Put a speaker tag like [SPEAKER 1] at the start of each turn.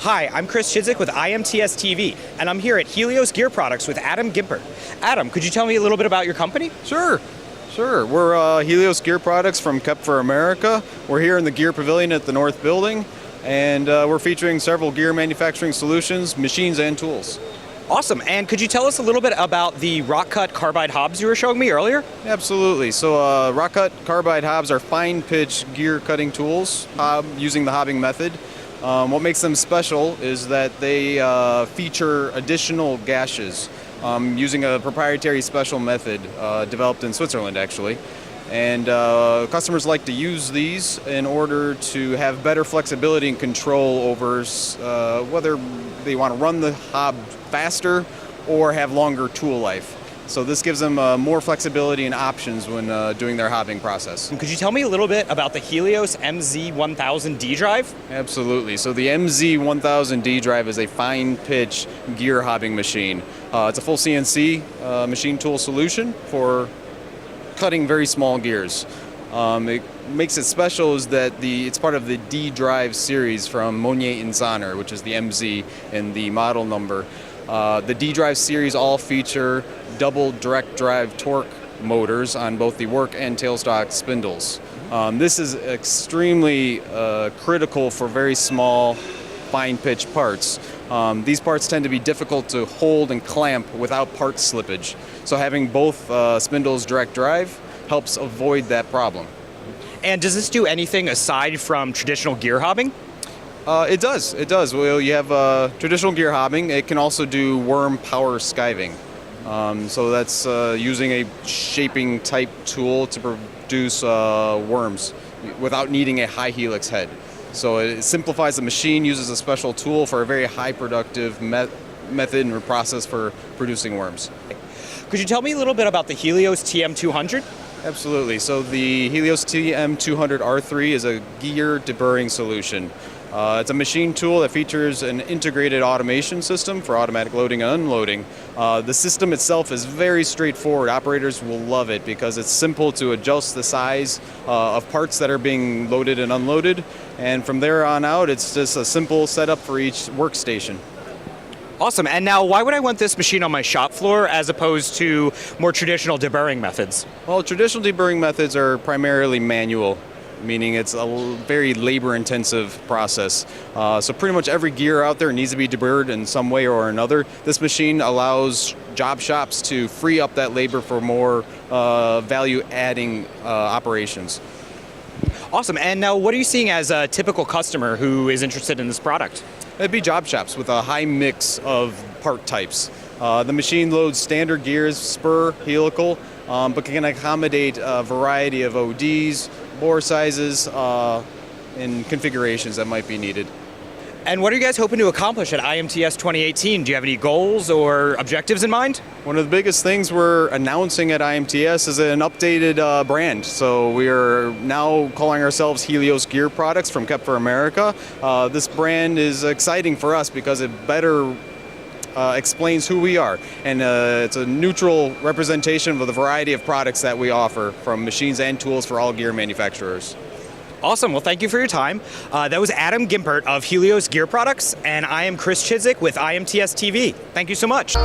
[SPEAKER 1] Hi, I'm Chris Chidzik with IMTS TV, and I'm here at Helios Gear Products with Adam Gimpert. Adam, could you tell me a little bit about your company?
[SPEAKER 2] Sure. We're Helios Gear Products from Kept for America. We're here in the Gear Pavilion at the North Building, and we're featuring several gear manufacturing solutions, machines, and tools.
[SPEAKER 1] Awesome, and could you tell us a little bit about the Rock-Cut Carbide hobs you were showing me earlier?
[SPEAKER 2] Absolutely. So Rock-Cut Carbide hobs are fine pitch gear cutting tools using the hobbing method. What makes them special is that they feature additional gashes using a proprietary special method developed in Switzerland, actually. And customers like to use these in order to have better flexibility and control over whether they want to run the hob faster or have longer tool life. So this gives them more flexibility and options when doing their hobbing process.
[SPEAKER 1] And could you tell me a little bit about the Helios MZ1000D drive?
[SPEAKER 2] Absolutely. So the MZ1000D drive is a fine pitch gear hobbing machine. It's a full CNC machine tool solution for cutting very small gears. It makes it special is that it's part of the D drive series from Monier and Zahner, which is the MZ and the model number. The D drive series all feature double direct drive torque motors on both the work and tailstock spindles. This is extremely critical for very small, fine pitch parts. These parts tend to be difficult to hold and clamp without part slippage. So having both spindles direct drive helps avoid that problem.
[SPEAKER 1] And does this do anything aside from traditional gear hobbing?
[SPEAKER 2] It does. Well, you have traditional gear hobbing. It can also do worm power skiving. So that's using a shaping type tool to produce worms without needing a high helix head. So it simplifies the machine, uses a special tool for a very high productive method and process for producing worms.
[SPEAKER 1] Could you tell me a little bit about the Helios TM200?
[SPEAKER 2] Absolutely. So the Helios TM200 R3 is a gear deburring solution. It's a machine tool that features an integrated automation system for automatic loading and unloading. The system itself is very straightforward. Operators will love it because it's simple to adjust the size of parts that are being loaded and unloaded. And from there on out, it's just a simple setup for each workstation.
[SPEAKER 1] Awesome. And now, why would I want this machine on my shop floor as opposed to more traditional deburring methods?
[SPEAKER 2] Well, traditional deburring methods are primarily manual, meaning it's a very labor-intensive process. So pretty much every gear out there needs to be deburred in some way or another. This machine allows job shops to free up that labor for more value-adding operations.
[SPEAKER 1] Awesome. And now, what are you seeing as a typical customer who is interested in this product?
[SPEAKER 2] It'd be job shops with a high mix of part types. The machine loads standard gears, spur, helical, but can accommodate a variety of ODs, bore sizes, and configurations that might be needed.
[SPEAKER 1] And what are you guys hoping to accomplish at IMTS 2018? Do you have any goals or objectives in mind?
[SPEAKER 2] One of the biggest things we're announcing at IMTS is an updated brand. So we are now calling ourselves Helios Gear Products from Kept for America. This brand is exciting for us because it better explains who we are. And it's a neutral representation of the variety of products that we offer, from machines and tools for all gear manufacturers.
[SPEAKER 1] Awesome. Well, thank you for your time. That was Adam Gimpert of Helios Gear Products, and I am Chris Chidzik with IMTS TV. Thank you so much.